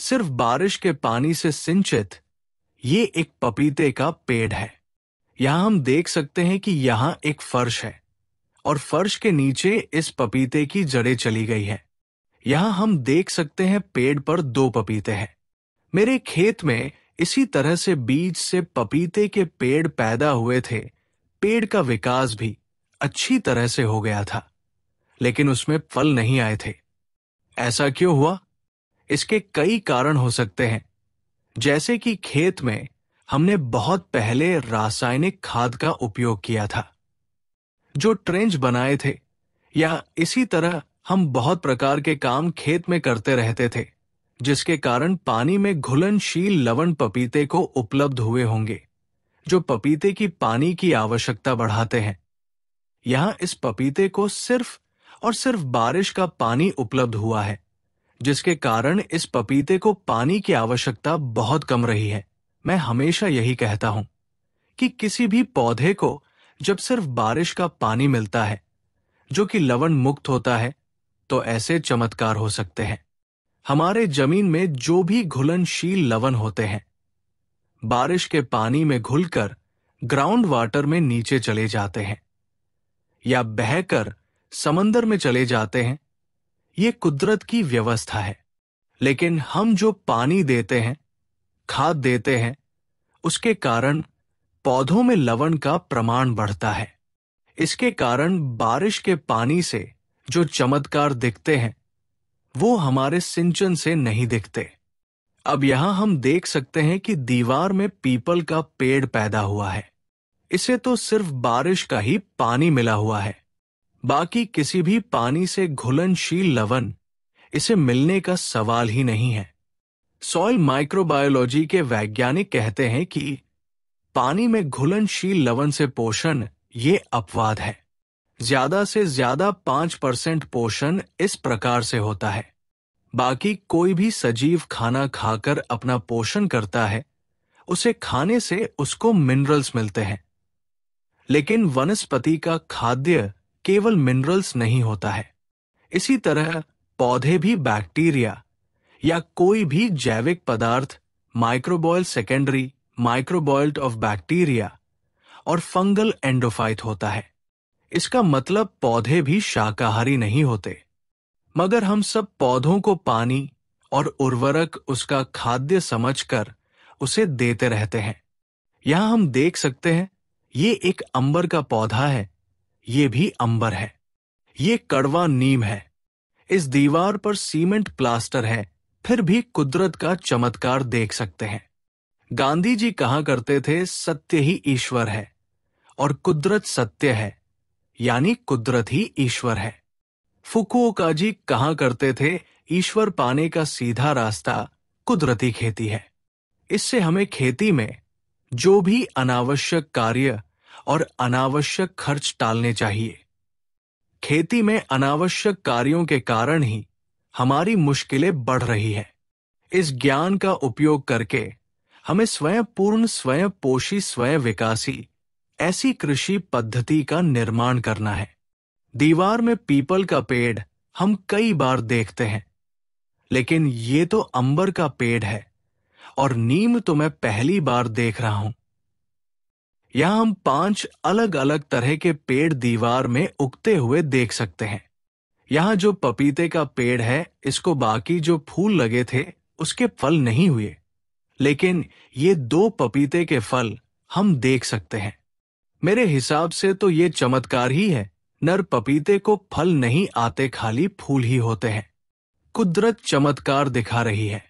सिर्फ बारिश के पानी से सिंचित ये एक पपीते का पेड़ है। यहां हम देख सकते हैं कि यहां एक फर्श है और फर्श के नीचे इस पपीते की जड़ें चली गई है। यहां हम देख सकते हैं पेड़ पर 2 पपीते हैं। मेरे खेत में इसी तरह से बीज से पपीते के पेड़ पैदा हुए थे। पेड़ का विकास भी अच्छी तरह से हो गया था, लेकिन उसमें फल नहीं आए थे। ऐसा क्यों हुआ? इसके कई कारण हो सकते हैं, जैसे कि खेत में हमने बहुत पहले रासायनिक खाद का उपयोग किया था, जो ट्रेंच बनाए थे, या इसी तरह हम बहुत प्रकार के काम खेत में करते रहते थे, जिसके कारण पानी में घुलनशील लवण पपीते को उपलब्ध हुए होंगे, जो पपीते की पानी की आवश्यकता बढ़ाते हैं। यहां इस पपीते को सिर्फ और सिर्फ बारिश का पानी उपलब्ध हुआ है, जिसके कारण इस पपीते को पानी की आवश्यकता बहुत कम रही है। मैं हमेशा यही कहता हूं कि किसी भी पौधे को जब सिर्फ बारिश का पानी मिलता है, जो कि लवण मुक्त होता है, तो ऐसे चमत्कार हो सकते हैं। हमारे जमीन में जो भी घुलनशील लवण होते हैं, बारिश के पानी में घुलकर ग्राउंड वाटर में नीचे चले जाते हैं या बहकर समंदर में चले जाते हैं। ये कुदरत की व्यवस्था है। लेकिन हम जो पानी देते हैं, खाद देते हैं, उसके कारण पौधों में लवण का प्रमाण बढ़ता है। इसके कारण बारिश के पानी से जो चमत्कार दिखते हैं, वो हमारे सिंचन से नहीं दिखते। अब यहां हम देख सकते हैं कि दीवार में पीपल का पेड़ पैदा हुआ है। इसे तो सिर्फ बारिश का ही पानी मिला हुआ है। बाकी किसी भी पानी से घुलनशील लवण इसे मिलने का सवाल ही नहीं है। सॉइल माइक्रोबायोलॉजी के वैज्ञानिक कहते हैं कि पानी में घुलनशील लवण से पोषण ये अपवाद है। ज्यादा से ज्यादा 5% पोषण इस प्रकार से होता है। बाकी कोई भी सजीव खाना खाकर अपना पोषण करता है, उसे खाने से उसको मिनरल्स मिलते हैं। लेकिन वनस्पति का खाद्य केवल मिनरल्स नहीं होता है। इसी तरह पौधे भी बैक्टीरिया या कोई भी जैविक पदार्थ, माइक्रोबॉयल सेकेंडरी माइक्रोबॉयल ऑफ बैक्टीरिया और फंगल एंडोफाइट होता है। इसका मतलब पौधे भी शाकाहारी नहीं होते, मगर हम सब पौधों को पानी और उर्वरक उसका खाद्य समझकर उसे देते रहते हैं। यहां हम देख सकते हैं, ये एक अंबर का पौधा है। ये भी अंबर है। ये कड़वा नीम है। इस दीवार पर सीमेंट प्लास्टर है, फिर भी कुदरत का चमत्कार देख सकते हैं। गांधी जी कहा करते थे, सत्य ही ईश्वर है और कुदरत सत्य है, यानी कुदरत ही ईश्वर है। फुकुओका जी कहा करते थे, ईश्वर पाने का सीधा रास्ता कुदरती खेती है। इससे हमें खेती में जो भी अनावश्यक कार्य और अनावश्यक खर्च टालने चाहिए। खेती में अनावश्यक कार्यों के कारण ही हमारी मुश्किलें बढ़ रही है। इस ज्ञान का उपयोग करके हमें स्वयं पूर्ण, स्वयं पोषी, स्वयं विकासी ऐसी कृषि पद्धति का निर्माण करना है। दीवार में पीपल का पेड़ हम कई बार देखते हैं, लेकिन ये तो अंबर का पेड़ है और नीम तो मैं पहली बार देख रहा हूं। यहां हम 5 अलग अलग तरह के पेड़ दीवार में उगते हुए देख सकते हैं। यहां जो पपीते का पेड़ है, इसको बाकी जो फूल लगे थे उसके फल नहीं हुए, लेकिन ये 2 पपीते के फल हम देख सकते हैं। मेरे हिसाब से तो ये चमत्कार ही है। नर पपीते को फल नहीं आते, खाली फूल ही होते हैं। कुदरत चमत्कार दिखा रही है।